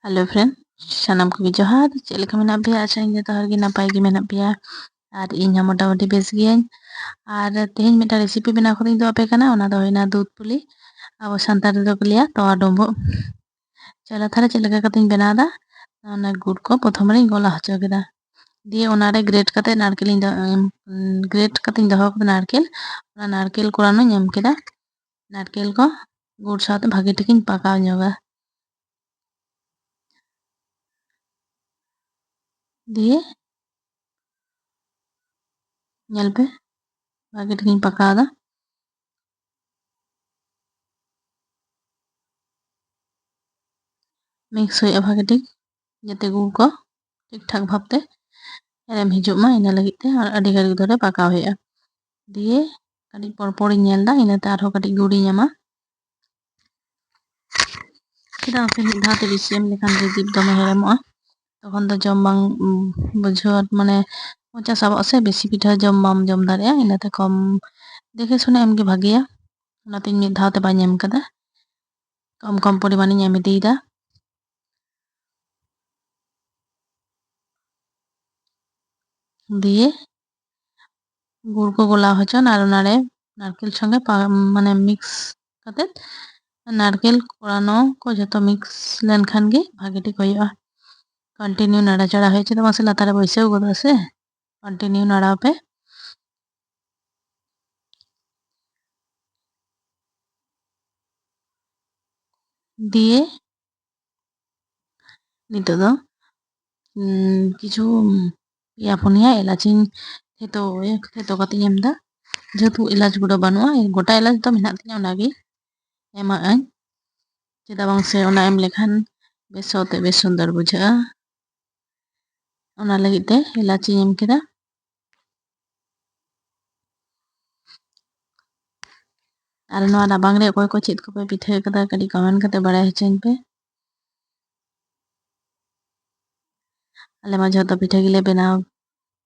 Hello friend सानाम को जोहार check लेका मेना पेया आशा इन जतो हर गे नपाय गे मेना पेया और इन मोटामुटी बेस गियाኝ और तेहेñ मिटा रेसिपी बेना को दो आपे कना ओना दो होइना दूध पुली अब सांतार दो को लिया तोआ डोंबो चलो थारे चेक लेका कतिñ बेनादा ओना गुड़ को प्रथम रे गोला हचो केदा दिए ओना रे ग्रेट कते नारकेल इन ग्रेट कतिñ दोहो को नारकेल ओना नारकेल कोरानो एम केदा नारकेल को गुड़ साथे भागे टिकिñ पकाव ñoगा दिए ñel पे भागे टिकिñ पकादा मिक्स हुई भागे टिक जते गुड़ को ठीक ठाक भापते एम हिजुग मा ina लगित ते और अडी घड़ी धरे पकाव हुआ दिए कटी पड़पड़ी नेलदा इनाते आरो कटी गुड़ी एमा चेदा से मिद धाते बेसि एम लेखान रिदिब दमे हेरेमोआ तखन दो जम बांग बुझो माने मोचा साबा से बेसि पिठा जम बाम जम दारेया इनाते कम देखे सुने एम गे भागिया ओनाते मिद धाते बाñ एम कदा कम कम परिमाण एम इदीदा दिए गुड़ को गोला हचन और नारे नारकेल संगे माने मिक्स कते नारकेल कोरानो को जतो मिक्स लेन खान गे भागे टिक होइया कंटिन्यू नाड़ा चढ़ा होय चेदा मासे लातारे बइसेव गोदा से कंटिन्यू नाड़ा पे दिए नितो दो किछु या पुनिया इलाचिन थेतो कतिñ एम दा जेतु इलाच गुड़ा बानुआ गोटा इलाच तो मेना तिña ओनागे एमा आñ चेदा बांग से ओना एम लेखान बेसोते बेस सुंदर बुझा ओना लगित ते इलाची एम केदा और नोआ राबांग रे अकोय को चेद को पे पिठा कदा कडी कमेंट कते बड़ाय हचेñ पे आले मा जतो पिठा गिले बनाव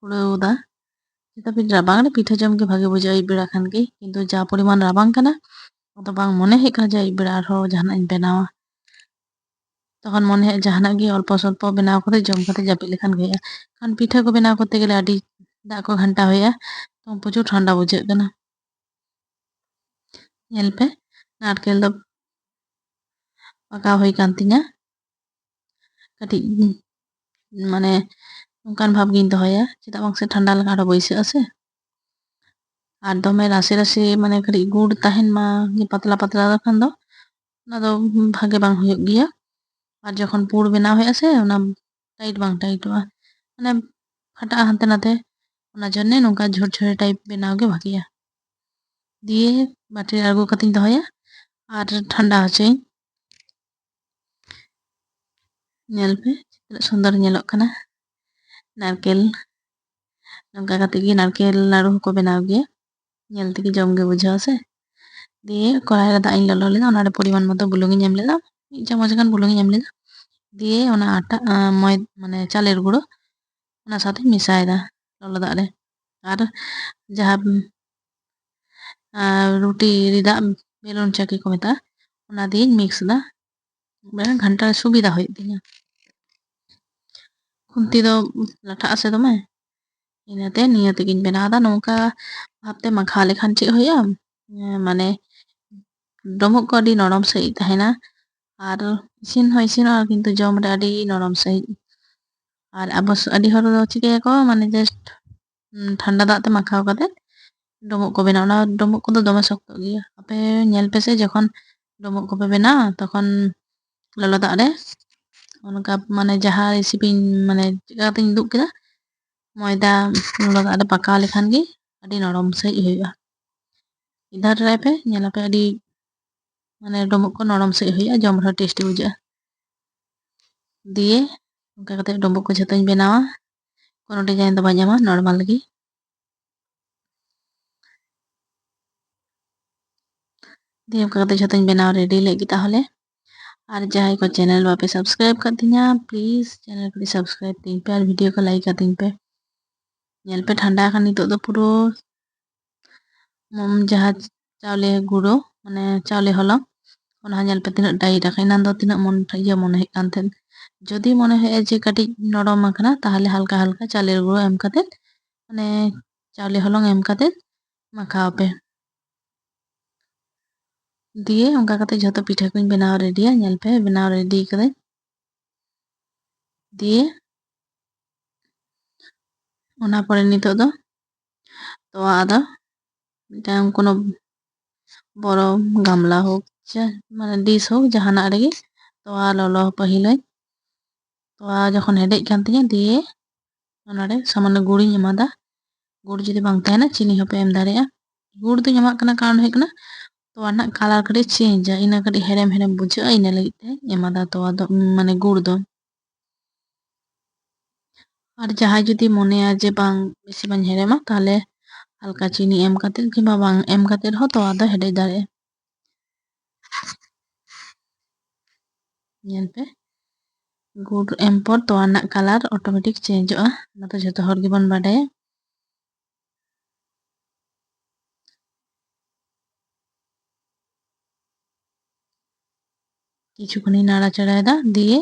कुड़ोदा चेदा पिठा राबांग रे पिठा जम के भागे बुझा इबेड़ा खान के किंतु जा परिमाण राबांग कना तो बांग मने हे का जा इबेड़ा आरो जहाना इन बनावा तखन मने हे जहाना गे अल्प स्वल्प बनाव करते जम करते जापि लेखान गया खान पिठा को बनाव करते गेले आडी दा को घंटा होया तो प्रचुर ठंडा बुझे कना ñel पे नारकेल दो पका हुई कान तिña कटी माने उनकान भाव गिन दोहया चेदा बांग से ठंडा लगा आरो बइसे असे और दमे राशि राशि माने कटी गुड़ ताहेन मा पतला पतला खान दो ना दो भागे बांग हुयुग गिया और जखन पूर बनाव होया से ओना टाइट बांग टाइटवा माने फटा हानते नाते ओना जन्ने नोंका झुरझुरे टाइप बनाव गे भागिया दिए बाटी आगो कतिñ दोहया और ठंडा हचेñ ñel पे सुंदर ñेलोग कना नारकेल नोंका कते गे नारकेल लाडू को बनाव गे ñel ते जम गे बुझाव से दिए कढ़ाई रे दाग ललो लेदा ओना रे परिमाण मतो बुलुंग एम लेदा एक चामच गान बुलुंग एम लेदा दिए ओना आटा मय माने चालेर गुड़ो ओना साथे मिसायदा ललो दाग रे और जहाँ रोटी रिदा बेलन चाकी को मेता ओना दिए मिक्स दा बेरा घंटा सुविधा होय तिña खुंती दो लाठा से दमे इनाते निया तेगिñ बनादा नोंका भापते मखा लेखान चे होया माने डोमक को अडी नरम सही तहेना और इसिन हो इसिन और किंतु जम रे अडी नरम सही और अब अडी हर दो चिके को माने जस्ट ठंडा दाते मखाव कते डोमक को बेना ओना डोमक को दो दमे शक्तो गिया आपे ñel पे से जखन डोमक को पे बेना तखन ललो दाग रे ओनका माने जहाँ रेसिपी माने चिका कतिñ दुक केदा मयदा ललो दाग रे पका लेखान गे अडी नरम सही होया इधर रे पे ñela पे अडी माने डोमक को नरम सही होया जम रे टेस्टी बुझा दिए ओनका कते डोमक को जतोñ बनावा कोनो डिजाइन दो बाñ एमा नॉर्मल गे दिए ओनका कते जतोñ बनाव रेडी लेगी ताहले और जहाँ को चैनल वापे सब्सक्राइब कर दिया प्लीज चैनल को सब्सक्राइब तीन पे और वीडियो को लाइक कर तीन पे ñel पे ठंडा खान नितो दो पुरो जहाँ चावले गुड़ो माने चावले हलो ᱚᱱᱟ ᱧᱮᱞ ᱯᱮ ᱛᱤᱱᱟᱹᱜ ᱴᱟᱭᱤᱴ ᱟᱠᱟᱱᱟ, ᱮᱱᱟᱱ ᱫᱚ ᱛᱤᱱᱟᱹᱜ ᱢᱚᱱᱮ ᱦᱩᱭᱩᱜ ᱠᱟᱱ ᱛᱟᱦᱮᱸᱱ। ᱡᱩᱫᱤ ᱢᱚᱱᱮ ᱦᱩᱭᱩᱜᱼᱟ ᱡᱮ ᱠᱟᱹᱴᱤᱡ ᱱᱚᱨᱚᱢ ᱟᱠᱟᱱᱟ ᱛᱟᱦᱚᱞᱮ ᱦᱟᱞᱠᱟ ᱦᱟᱞᱠᱟ ᱪᱟᱣᱞᱮ ᱜᱩᱸᱲᱳ ᱮᱢ ᱠᱟᱛᱮᱫ মানে চাউলে হলং এম কাতেদ মাখাও পে দিয়ে অনকা কাতে যত পিঠা কুñ বেনাও রেডিয়া ñel पे बेनाव रेडी करे দিয়ে ᱚᱱᱟ ᱯᱚᱨᱮ ᱱᱤᱛᱚᱜ ᱫᱚ ᱛᱚᱣᱟ ᱟᱫᱟ ᱢᱤᱫᱴᱟᱝ কোনো বড় গামলা হোক মানে ডিশ হোক জাহানাᱜ রেগে তোয়া ললো পাহিᱞᱟᱹᱧ তোয়া যখন হেᱰেᱡ ᱠᱟᱱ ᱛᱤᱧᱟᱹ দিয়ে ᱚᱱᱟᱨᱮ সামান্য গুড়িᱧ এমাদা গুড় যদি ᱵᱟᱝ ᱛᱟᱦᱮᱱᱟ চিনি ᱦᱚᱸᱯᱮ ᱮᱢ ᱫᱟᱲᱮᱭᱟᱜᱼᱟ গুড় ᱫᱩᱧ ᱮᱢᱟᱜ ᱠᱟᱱᱟ ᱠᱟᱨᱚᱱ ᱦᱩᱭᱩᱜ ᱠᱟᱱᱟ তোয়া ᱨᱮᱱᱟᱜ ᱠᱟলার ᱠᱟᱹᱴᱤᱡ ᱪᱮᱧᱡᱟ ᱤᱱᱟᱹ ᱠᱟᱹᱴᱤᱡ ᱦᱮᱲᱮᱢ ᱦᱮᱲᱮᱢ ᱵᱩᱡᱷᱟᱹᱜᱼᱟ ᱤᱱᱟᱹ ᱞᱟᱹᱜᱤᱫ ᱛᱮ ᱮᱢᱟᱫᱟ তোয়া ᱫᱚ মানে গুড় ᱫᱚ আর ᱡᱟᱦᱟᱸᱭ ᱡᱩᱫᱤ ᱢᱚᱱᱮᱭᱟ ᱡᱮ ᱵᱟᱝ বেশি ᱵᱟᱹᱧ ᱦᱮᱲᱮᱢᱟ তাহলে হালকা চিনি এম কাᱛᱮᱫ কিংবা ᱵᱟᱝ ᱮᱢ ᱠᱟᱛᱮᱫ ᱦᱚᱸ তোয়া ᱫᱚ ᱦᱮᱰᱮᱡ ᱫᱟᱲᱮᱭᱟᱜᱼᱟ ñel पे গুড় এম পর তোয়া রᱮᱱᱟᱜ কালার অটোমেটিক চেঞ্জᱚᱜᱼᱟ ᱚᱱᱟ ᱫᱚ ᱡᱷᱚᱛᱚ ᱦᱚᱲ ᱜᱮᱵᱚᱱ ᱵᱟᱰᱟᱭᱟ কিছুক্ষণই নাড়াচাড়াᱭᱫᱟ দিয়ে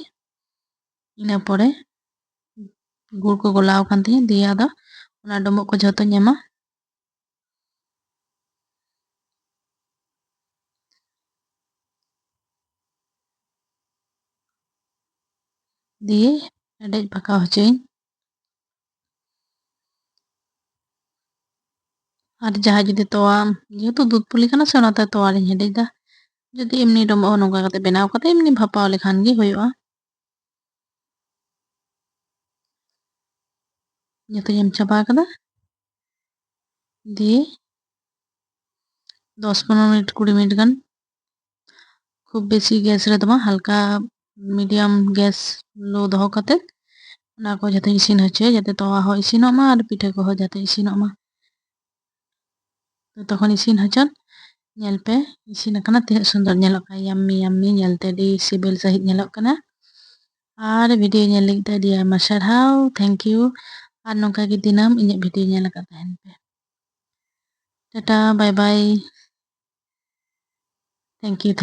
ᱤᱱᱟᱹ পরে গুড় को গলাও কান তিᱧᱟ দিয়ে আদা ᱚᱱᱟ ᱰᱩᱢᱵᱩᱜ को ᱡᱷᱚᱛᱚᱧ ᱮᱢᱟ দিয়ে হেডেজ পাকাও হᱪᱚᱭᱤᱧ আর ᱡᱟᱦᱟᱸᱭ ᱡᱩᱫᱤ তোয়া যেহেতু দুধ পুলি ᱠᱟᱱᱟ ᱥᱮ ᱚᱱᱟᱛᱮ তোয়া ᱨᱤᱧ ᱦᱮᱰᱮᱡᱫᱟ যদি এমনি ᱰᱩᱢᱵᱩᱜ ᱦᱚᱸ ᱱᱚᱝᱠᱟ ᱠᱟᱛᱮ ᱵᱮᱱᱟᱣ ᱠᱟᱛᱮ এমনি ভাপাও লেᱠᱷᱟᱱ ᱜᱮ ᱦᱩᱭᱩᱜᱼᱟ ᱡᱚᱛᱚᱧ ᱮᱢ ᱪᱟᱵᱟ ᱠᱟᱫᱟ দিয়ে 10-15 মিনিট 20 মিনিট গান খুব বেশি গ্যাস রে দমা হালকা মিডিয়াম গ্যাস লো দহো কাতে ᱚᱱᱟ ᱠᱚ ᱡᱟᱛᱮ ᱤᱥᱤᱱ ᱦᱚᱪᱚᱭ ᱡᱟᱛᱮ তোয়া ᱦᱚᱸ ᱤᱥᱤᱱᱚᱜ ᱢᱟ ᱟᱨ ᱯᱤᱴᱷᱟᱹ ᱠᱚᱦᱚᱸ ᱡᱟᱛᱮ ᱤᱥᱤᱱᱚᱜ ᱢᱟ তখন ইসিন হচᱚᱱ ñel पे ইসিন আকানা ᱛᱤᱱᱟᱹᱜ সুন্দর ᱧᱮᱞᱚᱜ ᱠᱟᱱᱟ য়াম্মি য়াম্মি ᱧᱮᱞᱛᱮ ᱟᱹᱰᱤ ᱥᱤᱵᱤᱞ ᱥᱟᱺᱦᱤᱡ ᱧᱮᱞᱚᱜ ᱠᱟᱱᱟ ᱟᱨ ᱵᱷᱤᱰᱤᱭᱳ ᱧᱮᱞ ᱞᱟᱹᱜᱤᱫ ᱛᱮ ᱟᱹᱰᱤ ᱟᱭᱢᱟ ᱥᱟᱨᱦᱟᱣ ᱛᱷᱮᱝᱠ ᱤᱭᱩ ᱟᱨ ᱱᱚᱝᱠᱟ ᱜᱮ ᱫᱤᱱᱟᱹᱢ ᱤᱧᱟᱹᱜ ᱵᱷᱤᱰᱤᱭᱳ ᱧᱮᱞ ᱟᱠᱟᱫ ᱛᱟᱦᱮᱱ ᱯᱮ tata bye bye thank you